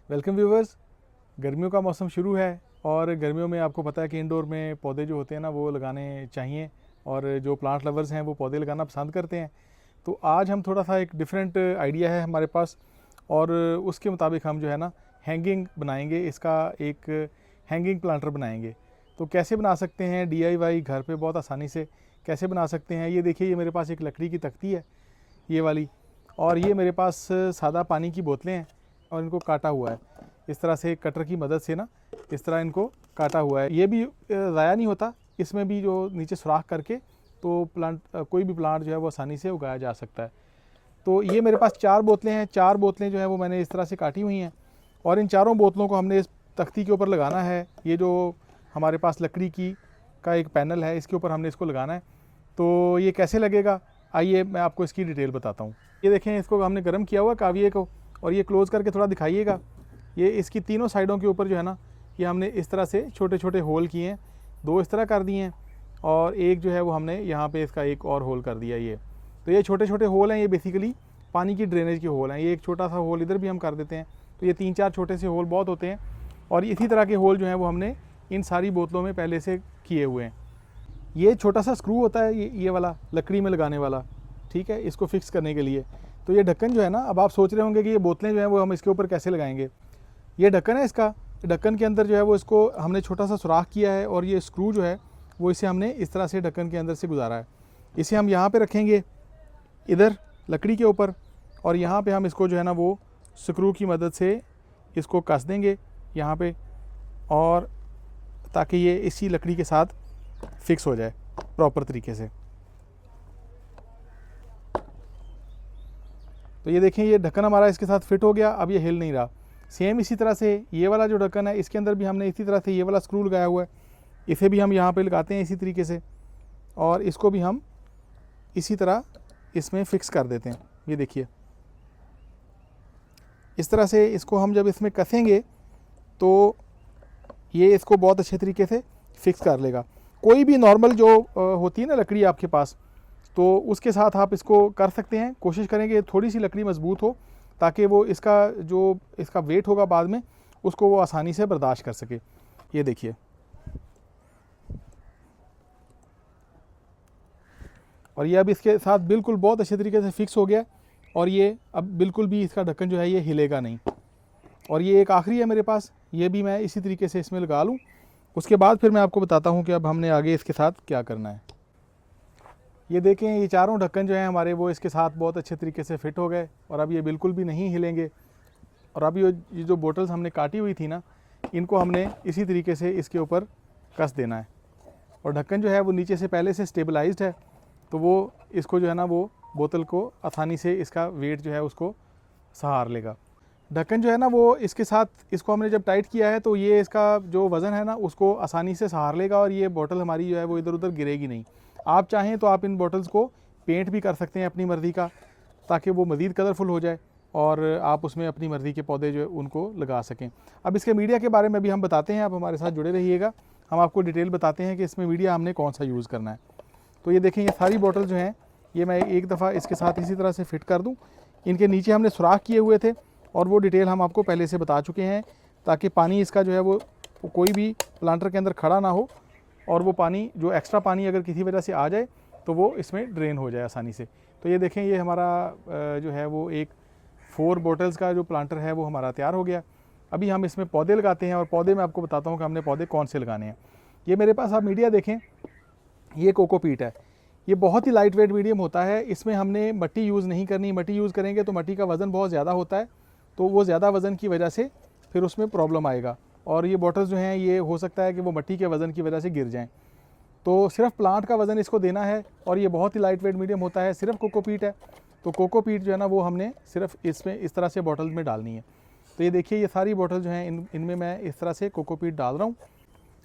Welcome viewers. गर्मियों का मौसम शुरू है और गर्मियों में आपको पता है कि इंडोर में पौधे जो होते हैं ना वो लगाने चाहिए और जो प्लांट लवर्स हैं वो पौधे लगाना पसंद करते हैं। तो आज हम थोड़ा सा एक डिफरेंट आइडिया है हमारे पास और उसके मुताबिक हम जो है ना हैंगिंग बनाएंगे, इसका एक हैंगिंग प्लांटर बनाएंगे। तो कैसे बना सकते हैं DIY घर पे बहुत आसानी से कैसे बना सकते हैं, ये देखिए। ये मेरे पास एक लकड़ी की तख्ती है ये वाली, और ये मेरे पास सादा पानी की बोतलें हैं और इनको काटा हुआ है इस तरह से कटर की मदद से ना, इस तरह इनको काटा हुआ है। ये भी ज़ाया नहीं होता, इसमें भी जो नीचे सुराख करके तो प्लांट कोई भी प्लांट जो है वो आसानी से उगाया जा सकता है। तो ये मेरे पास 4 बोतलें हैं, 4 बोतलें जो है वो मैंने इस तरह से काटी हुई हैं और इन चारों बोतलों को हमने इस तख्ती के ऊपर लगाना है। ये जो हमारे पास लकड़ी की का एक पैनल है इसके ऊपर हमने इसको लगाना है। तो ये कैसे लगेगा, आइए मैं आपको इसकी डिटेल बताता हूँ। ये देखें, इसको हमने गर्म किया हुआ काविये को, और ये क्लोज़ करके थोड़ा दिखाइएगा। ये इसकी तीनों साइडों के ऊपर जो है ना, ये हमने इस तरह से छोटे छोटे होल किए हैं, 2 इस तरह कर दिए हैं और एक जो है वो हमने यहाँ पे इसका एक और होल कर दिया। ये तो ये छोटे छोटे होल हैं, ये बेसिकली पानी की ड्रेनेज के होल हैं। ये एक छोटा सा होल इधर भी हम कर देते हैं, तो ये 3-4 छोटे से होल बहुत होते हैं। और इसी तरह के होल जो हैं वो हमने इन सारी बोतलों में पहले से किए हुए हैं। ये छोटा सा स्क्रू होता है, ये वाला लकड़ी में लगाने वाला, ठीक है, इसको फिक्स करने के लिए। तो ये ढक्कन जो है ना, अब आप सोच रहे होंगे कि ये बोतलें जो हैं वो हम इसके ऊपर कैसे लगाएंगे। ये ढक्कन है इसका, ढक्कन के अंदर जो है वो इसको हमने छोटा सा सुराख किया है और ये स्क्रू जो है वो इसे हमने इस तरह से ढक्कन के अंदर से गुजारा है। इसे हम यहाँ पे रखेंगे इधर लकड़ी के ऊपर, और यहाँ पे हम इसको जो है ना वो स्क्रू की मदद से इसको कस देंगे यहाँ पे, और ताकि ये इसी लकड़ी के साथ फिक्स हो जाए प्रॉपर तरीके से। तो ये देखें, ये ढक्कन हमारा इसके साथ फिट हो गया, अब ये हिल नहीं रहा। सेम इसी तरह से ये वाला जो ढक्कन है इसके अंदर भी हमने इसी तरह से ये वाला स्क्रू लगाया हुआ है, इसे भी हम यहाँ पे लगाते हैं इसी तरीके से, और इसको भी हम इसी तरह इसमें फिक्स कर देते हैं। ये देखिए, इस तरह से इसको हम जब इसमें कसेंगे तो ये इसको बहुत अच्छे तरीके से फिक्स कर लेगा। कोई भी नॉर्मल जो होती है ना लकड़ी आपके पास, तो उसके साथ आप इसको कर सकते हैं। कोशिश करेंगे थोड़ी सी लकड़ी मजबूत हो ताकि वो इसका वेट होगा बाद में उसको वो आसानी से बर्दाश्त कर सके। ये देखिए, और ये अब इसके साथ बिल्कुल बहुत अच्छे तरीके से फिक्स हो गया, और ये अब बिल्कुल भी इसका ढक्कन जो है ये हिलेगा नहीं। और ये एक आखिरी है मेरे पास, ये भी मैं इसी तरीके से इसमें लगा लूँ। उसके बाद फिर मैं आपको बताता हूँ कि अब हमने आगे इसके साथ क्या करना है। ये देखें, ये चारों ढक्कन जो हैं हमारे वो इसके साथ बहुत अच्छे तरीके से फिट हो गए, और अब ये बिल्कुल भी नहीं हिलेंगे। और अब ये जो बोतल्स हमने काटी हुई थी ना, इनको हमने इसी तरीके से इसके ऊपर कस देना है। और ढक्कन जो है वो नीचे से पहले से स्टेबलाइज्ड है, तो वो इसको जो है ना वो बोतल को आसानी से इसका वेट जो है उसको सहार लेगा। ढक्कन जो है ना वो इसके साथ, इसको हमने जब टाइट किया है तो ये इसका जो वज़न है ना उसको आसानी से सहार लेगा, और ये बोतल हमारी जो है वो इधर उधर गिरेगी नहीं। आप चाहें तो आप इन बॉटल्स को पेंट भी कर सकते हैं अपनी मर्ज़ी का, ताकि वो मज़ीद कलरफुल हो जाए और आप उसमें अपनी मर्ज़ी के पौधे जो है उनको लगा सकें। अब इसके मीडिया के बारे में भी हम बताते हैं, आप हमारे साथ जुड़े रहिएगा। हम आपको डिटेल बताते हैं कि इसमें मीडिया हमने कौन सा यूज़ करना है। तो ये देखें, ये सारी बॉटल जो हैं ये मैं एक दफ़ा इसके साथ इसी तरह से फिट कर दूँ। इनके नीचे हमने सुराख किए हुए थे और वो डिटेल हम आपको पहले से बता चुके हैं, ताकि पानी इसका जो है वो कोई भी प्लांटर के अंदर खड़ा ना हो, और वो पानी जो एक्स्ट्रा पानी अगर किसी वजह से आ जाए तो वो इसमें ड्रेन हो जाए आसानी से। तो ये देखें, ये हमारा जो है वो एक 4 बॉटल्स का जो प्लांटर है वो हमारा तैयार हो गया। अभी हम इसमें पौधे लगाते हैं, और पौधे मैं आपको बताता हूँ कि हमने पौधे कौन से लगाने हैं। ये मेरे पास आप मीडिया देखें, ये कोकोपीट है। ये बहुत ही लाइट वेट मीडियम होता है, इसमें हमने मट्टी यूज़ नहीं करनी। मट्टी यूज़ करेंगे तो मट्टी का वज़न बहुत ज़्यादा होता है, तो वो ज़्यादा वज़न की वजह से फिर उसमें प्रॉब्लम आएगा, और ये बॉटल्स जो हैं ये हो सकता है कि वो मट्टी के वज़न की वजह से गिर जाएँ। तो सिर्फ प्लांट का वज़न इसको देना है, और ये बहुत ही लाइट वेट मीडियम होता है, सिर्फ कोकोपीट है। तो कोकोपीट जो है ना वो हमने सिर्फ इसमें इस तरह से बॉटल्स में डालनी है। तो ये देखिए, ये सारी बॉटल जो हैं इनमें मैं इस तरह से कोकोपीट डाल रहा हूँ।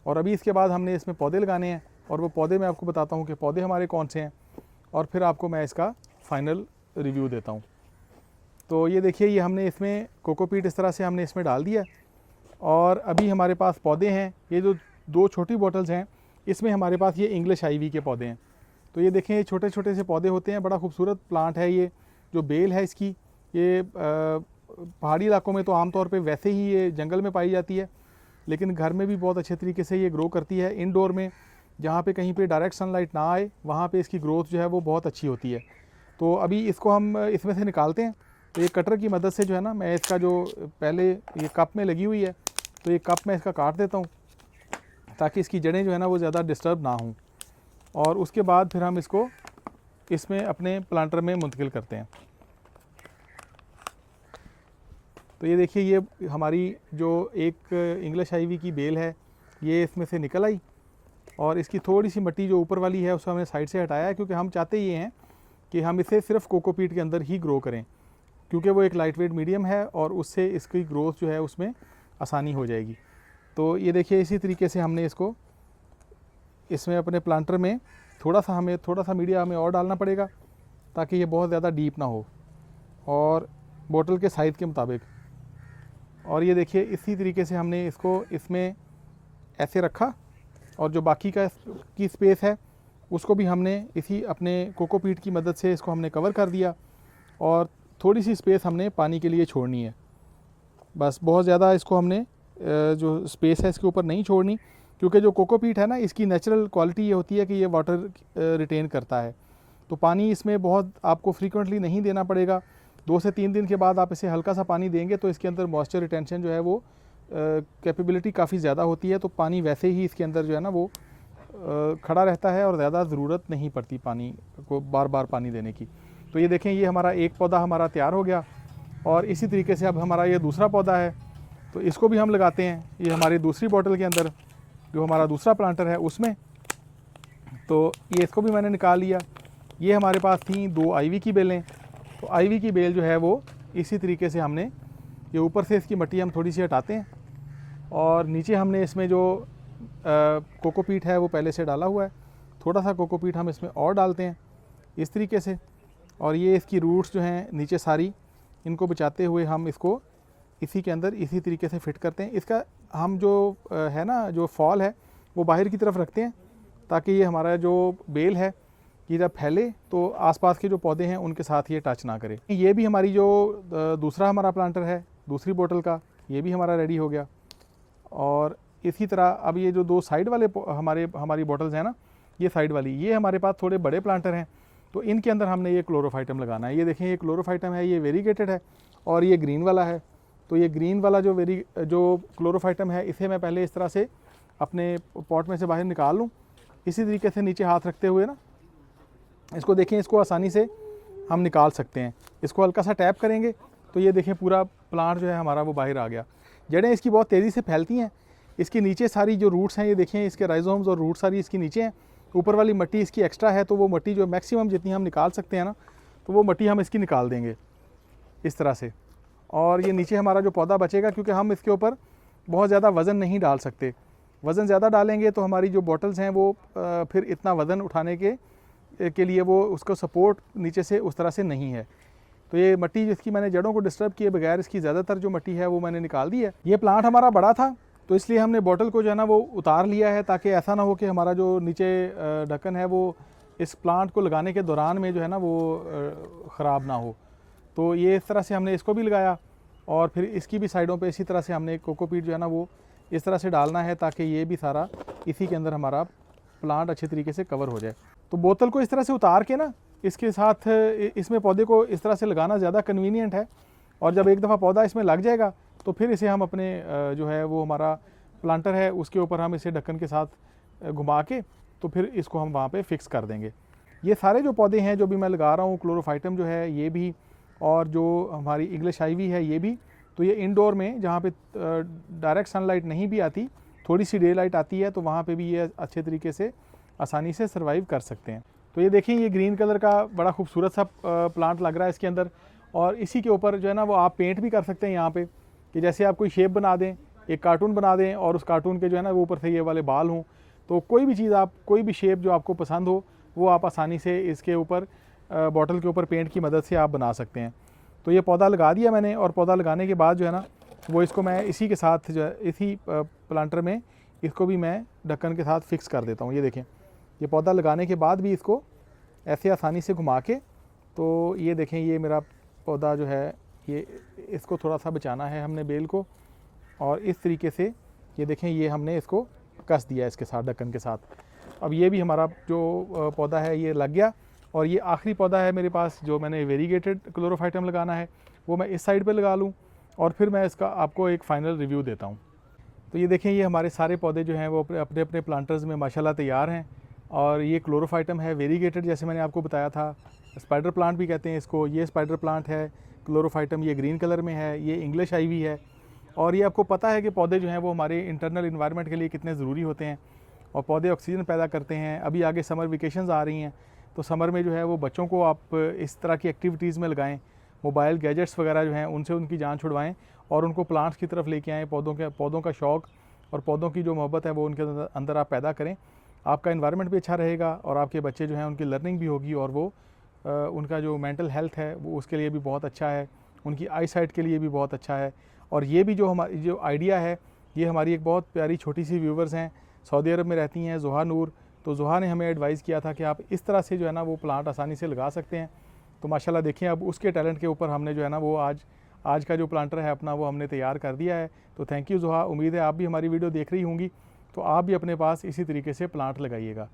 और अभी इसके बाद हमने इसमें पौधे लगाने हैं, और वो पौधे मैं आपको बताता हूँ कि पौधे हमारे कौन से हैं, और फिर आपको मैं इसका फाइनल रिव्यू देता हूँ। तो ये देखिए, ये हमने इसमें कोकोपीट इस तरह से हमने इसमें डाल दिया, और अभी हमारे पास पौधे हैं। ये जो 2 छोटी बॉटल्स हैं इसमें हमारे पास ये इंग्लिश आईवी के पौधे हैं। तो ये देखें, ये छोटे छोटे से पौधे होते हैं, बड़ा खूबसूरत प्लांट है। ये जो बेल है इसकी, ये पहाड़ी इलाकों में तो आमतौर पे वैसे ही ये जंगल में पाई जाती है, लेकिन घर में भी बहुत अच्छे तरीके से ये ग्रो करती है। इंडोर में जहाँ पे कहीं पे डायरेक्ट सनलाइट ना आए वहाँ पे इसकी ग्रोथ जो है वो बहुत अच्छी होती है। तो अभी इसको हम इसमें से निकालते हैं। तो ये कटर की मदद से जो है ना, मैं इसका जो पहले ये कप में लगी हुई है, तो ये कप मैं इसका काट देता हूँ ताकि इसकी जड़ें जो है ना वो ज़्यादा डिस्टर्ब ना हों। और उसके बाद फिर हम इसको इसमें अपने प्लांटर में मुंतकिल करते हैं। तो ये देखिए, ये हमारी जो एक इंग्लिश आईवी की बेल है ये इसमें से निकल आई, और इसकी थोड़ी सी मिट्टी जो ऊपर वाली है उसको हमने साइड से हटाया है, क्योंकि हम चाहते ये हैं कि हम इसे सिर्फ कोकोपीट के अंदर ही ग्रो करें, क्योंकि वो एक लाइट वेट मीडियम है और उससे इसकी ग्रोथ जो है उसमें आसानी हो जाएगी। तो ये देखिए, इसी तरीके से हमने इसको इसमें अपने प्लांटर में थोड़ा सा मीडिया हमें और डालना पड़ेगा ताकि ये बहुत ज़्यादा डीप ना हो, और बोतल के साइज़ के मुताबिक। और ये देखिए, इसी तरीके से हमने इसको इसमें ऐसे रखा, और जो बाकी की स्पेस है उसको भी हमने इसी अपने कोकोपीट की मदद से इसको हमने कवर कर दिया, और थोड़ी सी स्पेस हमने पानी के लिए छोड़नी है। बस बहुत ज़्यादा इसको हमने जो स्पेस है इसके ऊपर नहीं छोड़नी, क्योंकि जो कोकोपीट है ना, इसकी नेचुरल क्वालिटी ये होती है कि ये वाटर रिटेन करता है। तो पानी इसमें बहुत आपको फ्रीक्वेंटली नहीं देना पड़ेगा। 2 से 3 दिन के बाद आप इसे हल्का सा पानी देंगे तो इसके अंदर मॉइस्चर रिटेंशन जो है वो कैपेबिलिटी काफ़ी ज़्यादा होती है। तो पानी वैसे ही इसके अंदर जो है ना वो खड़ा रहता है, और ज़्यादा ज़रूरत नहीं पड़ती पानी को बार बार पानी देने की। तो ये देखें, ये हमारा एक पौधा हमारा तैयार हो गया, और इसी तरीके से अब हमारा ये दूसरा पौधा है, तो इसको भी हम लगाते हैं। ये हमारी दूसरी बोतल के अंदर जो हमारा दूसरा प्लांटर है उसमें, तो ये इसको भी मैंने निकाल लिया। ये हमारे पास थी 2 आईवी की बेलें, तो आईवी की बेल जो है वो इसी तरीके से हमने ये ऊपर से इसकी मिट्टी हम थोड़ी सी हटाते हैं, और नीचे हमने इसमें जो कोकोपीट है वो पहले से डाला हुआ है, थोड़ा सा कोकोपीट हम इसमें और डालते हैं इस तरीके से। और ये इसकी रूट्स जो हैं नीचे सारी, इनको बचाते हुए हम इसको इसी के अंदर इसी तरीके से फिट करते हैं। इसका हम जो है ना, जो फॉल है वो बाहर की तरफ रखते हैं, ताकि ये हमारा जो बेल है ये जब फैले तो आसपास के जो पौधे हैं उनके साथ ये टच ना करे। ये भी हमारी जो दूसरा हमारा प्लांटर है दूसरी बोतल का, ये भी हमारा रेडी हो गया। और इसी तरह अब ये जो 2 साइड वाले हमारी बोतल्स हैं ना, ये साइड वाली, ये हमारे पास थोड़े बड़े प्लांटर हैं, तो इनके अंदर हमने ये क्लोरोफाइटम लगाना है। ये देखें, ये क्लोरोफाइटम है, ये वेरीगेटेड है, और ये ग्रीन वाला है। तो ये ग्रीन वाला जो क्लोरोफाइटम है, इसे मैं पहले इस तरह से अपने पॉट में से बाहर निकाल लूँ। इसी तरीके से नीचे हाथ रखते हुए ना इसको देखें, इसको आसानी से हम निकाल सकते हैं। इसको हल्का सा टैप करेंगे तो ये देखें पूरा प्लांट जो है हमारा वो बाहर आ गया। जड़ें इसकी बहुत तेज़ी से फैलती हैं। इसके नीचे सारी जो रूट्स हैं, ये देखें, इसके राइजोम्स और रूट्स सारी इसकी नीचे हैं। ऊपर वाली मिट्टी इसकी एक्स्ट्रा है, तो वो मिट्टी जो मैक्सिमम जितनी हम निकाल सकते हैं ना, तो वो मिट्टी हम इसकी निकाल देंगे इस तरह से। और ये नीचे हमारा जो पौधा बचेगा, क्योंकि हम इसके ऊपर बहुत ज़्यादा वज़न नहीं डाल सकते। वज़न ज़्यादा डालेंगे तो हमारी जो बॉटल्स हैं वो फिर इतना वज़न उठाने के लिए वो उसको सपोर्ट नीचे से उस तरह से नहीं है। तो ये मिट्टी जिसकी मैंने जड़ों को डिस्टर्ब किए बगैर इसकी ज़्यादातर जो मिट्टी है वो मैंने निकाल दी है। ये प्लांट हमारा बड़ा था, तो इसलिए हमने बॉटल को जो है ना वो उतार लिया है, ताकि ऐसा ना हो कि हमारा जो नीचे ढक्कन है वो इस प्लांट को लगाने के दौरान में जो है ना वो ख़राब ना हो। तो ये इस तरह से हमने इसको भी लगाया, और फिर इसकी भी साइडों पे इसी तरह से हमने कोकोपीट जो है ना वो इस तरह से डालना है, ताकि ये भी सारा इसी के अंदर हमारा प्लांट अच्छे तरीके से कवर हो जाए। तो बोतल को इस तरह से उतार के ना इसके साथ इसमें पौधे को इस तरह से लगाना ज़्यादा कन्वीनियंट है। और जब एक दफ़ा पौधा इसमें लग जाएगा तो फिर इसे हम अपने जो है वो हमारा प्लांटर है उसके ऊपर हम इसे ढक्कन के साथ घुमा के तो फिर इसको हम वहाँ पे फिक्स कर देंगे। ये सारे जो पौधे हैं जो भी मैं लगा रहा हूँ, क्लोरोफाइटम जो है ये भी, और जो हमारी इंग्लिश आईवी है ये भी, तो ये इंडोर में जहाँ पे डायरेक्ट सनलाइट नहीं भी आती, थोड़ी सी डे लाइट आती है, तो वहाँ पे भी ये अच्छे तरीके से आसानी से सर्वाइव कर सकते हैं। तो ये देखें, ये ग्रीन कलर का बड़ा खूबसूरत सा प्लांट लग रहा है इसके अंदर, और इसी के ऊपर जो है ना वो आप पेंट भी कर सकते हैं यहाँ पे, कि जैसे आप कोई शेप बना दें, एक कार्टून बना दें, और उस कार्टून के जो है ना वो ऊपर से ये वाले बाल हों। तो कोई भी चीज़, आप कोई भी शेप जो आपको पसंद हो वो आप आसानी से इसके ऊपर बॉटल के ऊपर पेंट की मदद से आप बना सकते हैं। तो ये पौधा लगा दिया मैंने, और पौधा लगाने के बाद जो है ना वो इसको मैं इसी के साथ जो है इसी प्लांटर में इसको भी मैं ढक्कन के साथ फिक्स कर देता हूँ। ये देखें, ये पौधा लगाने के बाद भी इसको ऐसे आसानी से घुमा के, तो ये देखें ये मेरा पौधा जो है ये इसको थोड़ा सा बचाना है हमने बेल को, और इस तरीके से ये देखें ये हमने इसको कस दिया इसके साथ, ढक्कन के साथ। अब ये भी हमारा जो पौधा है ये लग गया। और ये आखिरी पौधा है मेरे पास जो मैंने वेरीगेटेड क्लोरोफाइटम लगाना है, वो मैं इस साइड पे लगा लूँ और फिर मैं इसका आपको एक फ़ाइनल रिव्यू देता हूँ। तो ये देखें ये हमारे सारे पौधे जो हैं वो अपने अपने प्लांटर्स में माशाल्लाह तैयार हैं। और ये क्लोरोफाइटम है वेरीगेटेड, जैसे मैंने आपको बताया था, स्पाइडर प्लांट भी कहते हैं इसको। ये स्पाइडर प्लांट है क्लोरोफाइटम, ये ग्रीन कलर में है, ये इंग्लिश आईवी है। और ये आपको पता है कि पौधे जो हैं वो हमारे इंटरनल इन्वायरमेंट के लिए कितने ज़रूरी होते हैं, और पौधे ऑक्सीजन पैदा करते हैं। अभी आगे समर वेकेशंस आ रही हैं, तो समर में जो है वो बच्चों को आप इस तरह की एक्टिविटीज़ में लगाएं, मोबाइल गैजेट्स वगैरह जो हैं उनसे उनकी जान छुड़वाएं और उनको प्लांट्स की तरफ लेके आएँ। पौधों का शौक़ और पौधों की जो मोहब्बत है वो उनके अंदर आप पैदा करें। आपका इन्वायरमेंट भी अच्छा रहेगा और आपके बच्चे जो हैं उनकी लर्निंग भी होगी, और वो उनका जो मेंटल हेल्थ है वो उसके लिए भी बहुत अच्छा है, उनकी आई साइट के लिए भी बहुत अच्छा है। और ये भी जो हमारी जो आइडिया है, ये हमारी एक बहुत प्यारी छोटी सी व्यूवर्स हैं, सऊदी अरब में रहती हैं, ज़ुहा नूर। तो ज़ुहा ने हमें एडवाइस किया था कि आप इस तरह से जो है ना वो प्लांट आसानी से लगा सकते हैं। तो माशाल्लाह देखिए अब उसके टैलेंट के ऊपर हमने जो है ना वो आज का जो प्लांटर है अपना वो हमने तैयार कर दिया है। तो थैंक यू ज़ुहा, उम्मीद है आप भी हमारी वीडियो देख रही होंगी, तो आप भी अपने पास इसी तरीके से प्लांट लगाइएगा।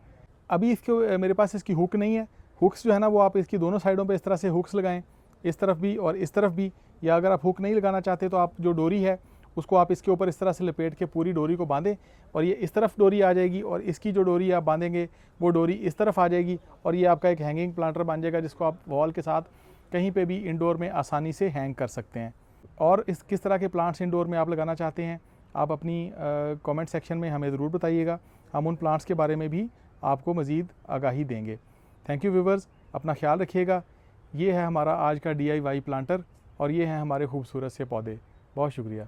अभी इसको मेरे पास इसकी हुक नहीं है। हुक्स जो है ना वो आप इसकी दोनों साइडों पे इस तरह से हुक्स लगाएं, इस तरफ भी और इस तरफ भी। या अगर आप हुक नहीं लगाना चाहते तो आप जो डोरी है उसको आप इसके ऊपर इस तरह से लपेट के पूरी डोरी को बांधें, और ये इस तरफ डोरी आ जाएगी, और इसकी जो डोरी आप बांधेंगे वो डोरी इस तरफ आ जाएगी, और ये आपका एक हैंगिंग प्लांटर बन जाएगा जिसको आप वॉल के साथ कहीं पे भी इंडोर में आसानी से हैंग कर सकते हैं। और इस किस तरह के प्लांट्स इंडोर में आप लगाना चाहते हैं आप अपनी कमेंट सेक्शन में हमें ज़रूर बताइएगा। हम उन प्लांट्स के बारे में भी आपको मज़ीद आगाही देंगे। थैंक यू व्यूवर्स, अपना ख्याल रखिएगा। ये है हमारा आज का DIY प्लांटर, और ये हैं हमारे खूबसूरत से पौधे। बहुत शुक्रिया।